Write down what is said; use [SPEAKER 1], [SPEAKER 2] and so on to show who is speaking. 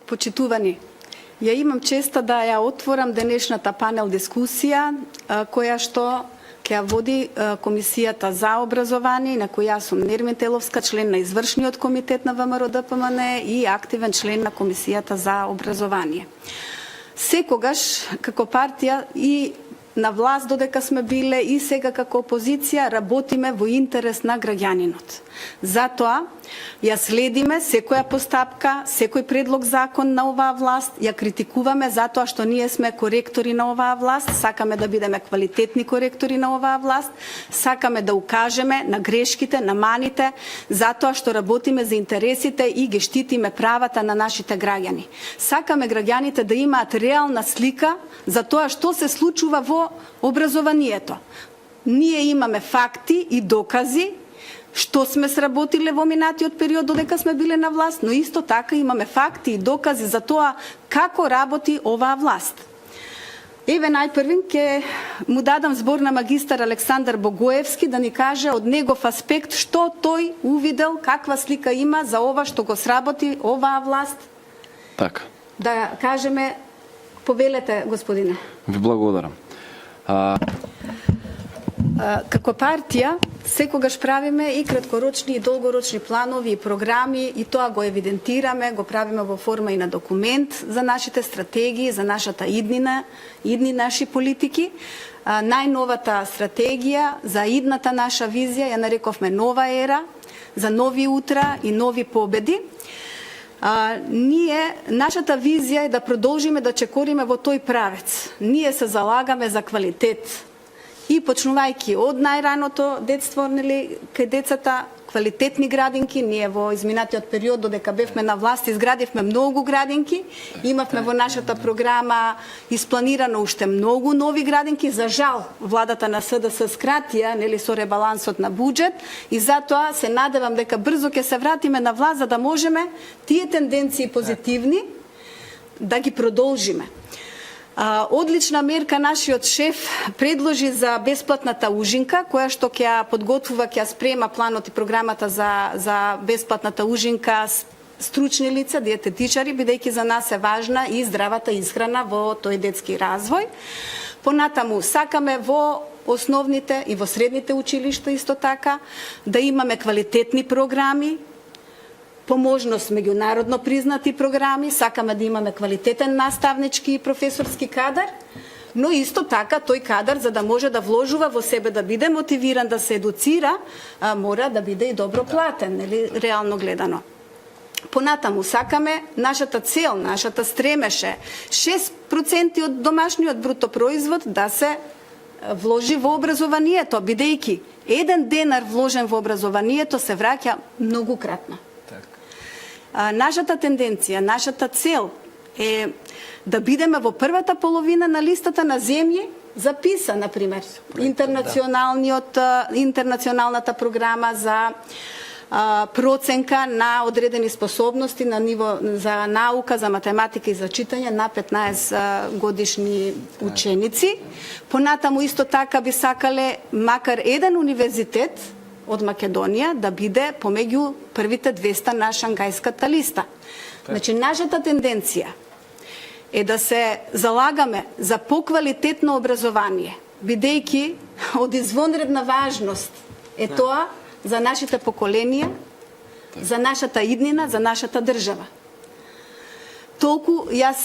[SPEAKER 1] Почитувани, ја имам честа да ја отворам денешната панел дискусија, која што ќе ја води Комисијата за образование, на која сум Нермин Теловска, член на извршниот комитет на ВМРО-ДПМН и активен член на Комисијата за образование. Секогаш, како партија и на власт додека сме биле и сега како опозиција, работиме во интерес на граѓанинот. Затоа ја следиме секоја постапка, секој предлог закон на оваа власт, ја критикуваме затоа што ние сме коректори на оваа власт, сакаме да бидеме квалитетни коректори на оваа власт, сакаме да укажеме на грешките, на маните, затоа што работиме за интересите и ги штитиме правата на нашите граѓани. Сакаме граѓаните да имаат реална слика за тоа што се случува во образованието. Ние имаме факти и докази што сме сработиле во минатиот период додека сме биле на власт, но исто така имаме факти и докази за тоа како работи оваа власт. Еве најпрвин ќе му дадам збор на магистар Александар Богоевски да ни каже од негов аспект што тој увидел, каква слика има за ова што го сработи оваа власт.
[SPEAKER 2] Така.
[SPEAKER 1] Да кажеме, повелете, господине.
[SPEAKER 2] Ви благодарам.
[SPEAKER 1] Како партија, секогаш правиме и краткорочни и долгорочни планови и програми и тоа го евидентираме, го правиме во форма и на документ за нашите стратегии, за нашата идни наши политики. Најновата стратегија за идната наша визија ја нарековме нова ера, за нови утра и нови победи. Нашата визија е да продолжиме да чекориме во тој правец. Ние се залагаме за квалитет. И почнувајќи од најраното детство, кај децата, квалитетни градинки, ние во изминатиот период додека бевме на власт изградивме многу градинки, имавме во нашата програма испланирано уште многу нови градинки, за жал владата на СДС скратија со ребалансот на буџет и затоа се надевам дека брзо ќе се вратиме на власт за да можеме тие тенденции позитивни да ги продолжиме. Одлична мерка нашиот шеф предложи за бесплатната ужинка, која што ќе ја подготвува, ќе ја спрема планот и програмата за бесплатната ужинка стручни лица, диететичари, бидејќи за нас е важна и здравата исхрана во тој детски развој. Понатаму сакаме во основните и во средните училишта исто така да имаме квалитетни програми, по можност меѓународно признати програми, сакаме да имаме квалитетен наставнички и професорски кадар, но исто така тој кадар за да може да вложува во себе, да биде мотивиран, да се едуцира, мора да биде и добро платен, реално гледано. Понатаму сакаме нашата цел, нашата стремеше 6% од домашниот бруто производ да се вложи во образованието, бидејќи еден денар вложен во образованието се враќа многукратно. Нашата тенденција, нашата цел е да бидеме во првата половина на листата на земји за ПИСА, например, интернационалната програма за проценка на одредени способности на ниво за наука, за математика и за читање на 15 годишни ученици. Понатаму исто така би сакале макар еден универзитет од Македонија да биде помеѓу првите 200 на Шангајската листа. Значи, нашата тенденција е да се залагаме за поквалитетно образование, бидејќи од извонредна важност е тоа за нашите поколенија, за нашата иднина, за нашата држава. Толку јас